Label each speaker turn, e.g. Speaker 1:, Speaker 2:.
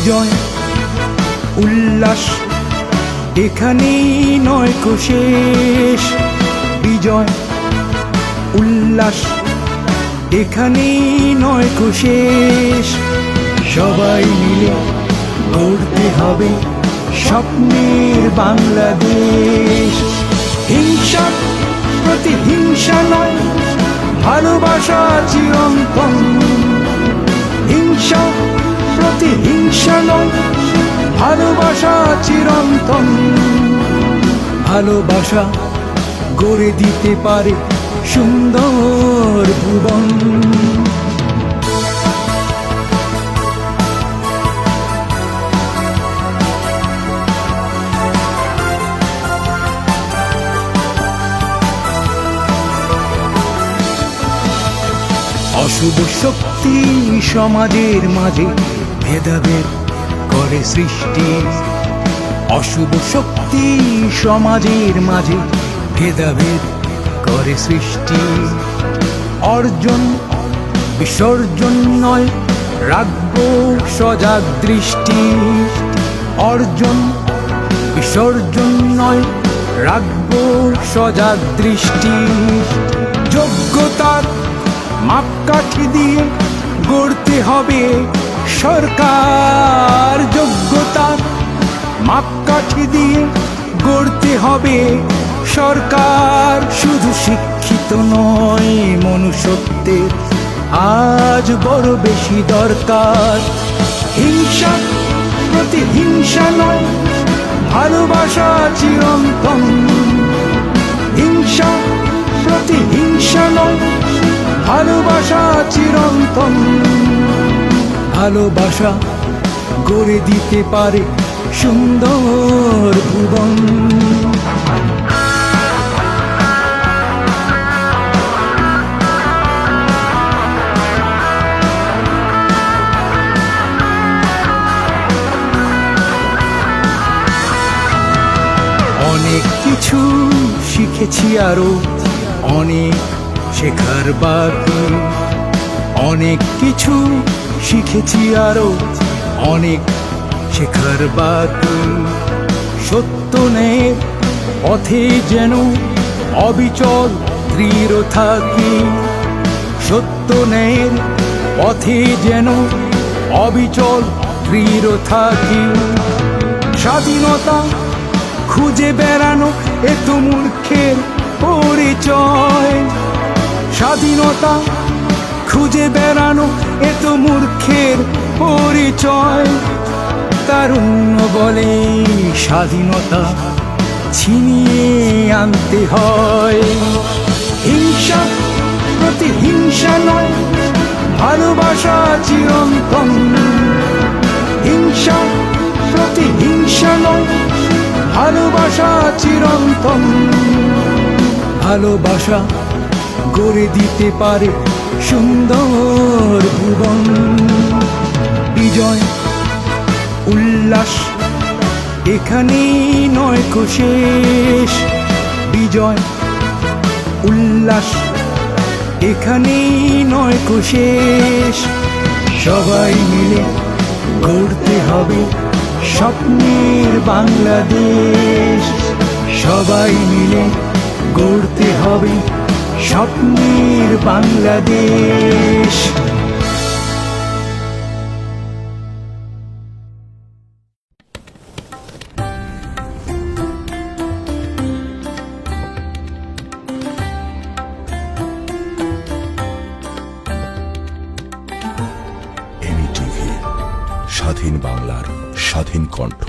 Speaker 1: বিজয় উল্লাস এখানেই নয় কো শেষ। বিজয় উল্লাস এখানেই নয় কো শেষ। সবাই মিলে গড়তে হবে স্বপ্নের বাংলাদেশ। হিংসা প্রতিহিংসা নয়, ভালোবাসা চিরন্তন। হিংসা প্রতিহিংসা নয়, ভালোবাসা চিরন্তন। ভালোবাসা গড়ে দিতে পারে সুন্দর ভুবন। অশুভ শক্তি সমাজের মাঝে ভেদাভেদ করে সৃষ্টি। অশুভ শক্তি সমাজের মাঝে ভেদাভেদ করে সৃষ্টি। অর্জন বিসর্জন নয়, রাখবো সজাগ দৃষ্টি। অর্জন বিসর্জন নয়, রাখবো সজাগ দৃষ্টি। যোগ্যতার মাপকাঠি দিয়ে গড়তে হবে সরকার। যোগ্যতার মাপকাঠি দিয়ে গড়তে হবে সরকার। শুধু শিক্ষিত নয়, মনুষ্যত্বের আজ বড় বেশি দরকার। হিংসা প্রতিহিংসা নয়, ভালোবাসা চিরন্তন। হিংসা প্রতিহিংসা নয়, ভালোবাসা চিরন্তন। ভালোবাসা গড়ে দিতে পারে সুন্দর ভুবন। অনেক কিছু শিখেছি, আরো অনেক শেখার বাকি। অনেক কিছু শিখেছি, আরো অনেক শেখার বাকি। সত্যনের পথে যেন অবিচল দৃঢ় থাকি। সত্যনের পথে যেন অবিচল দৃঢ় থাকি। স্বাধীনতা খুঁজে বেড়ানো এ তো মূর্খের পরিচয়। স্বাধীনতা খুঁজে বেড়ানো এ তো মূর্খের পরিচয়। তারুণ্য বলে স্বাধীনতা ছিনিয়ে আনতে হয়। হিংসা প্রতিহিংসা নয়, ভালোবাসা চিরন্তন। হিংসা প্রতিহিংসা নয়, ভালোবাসা চিরন্তন। ভালোবাসা গড়ে দিতে পারে সুন্দর ভুবন। বিজয় উল্লাস এখানেই নয় কো শেষ। বিজয় উল্লাস এখানেই নয় কো শেষ। সবাই মিলে গড়তে হবে স্বপ্নের বাংলাদেশ। সবাই মিলে গড়তে হবে স্বপ্নের বাংলাদেশ।
Speaker 2: এনি টিভি, স্বাধীন বাংলার স্বাধীন কণ্ঠ।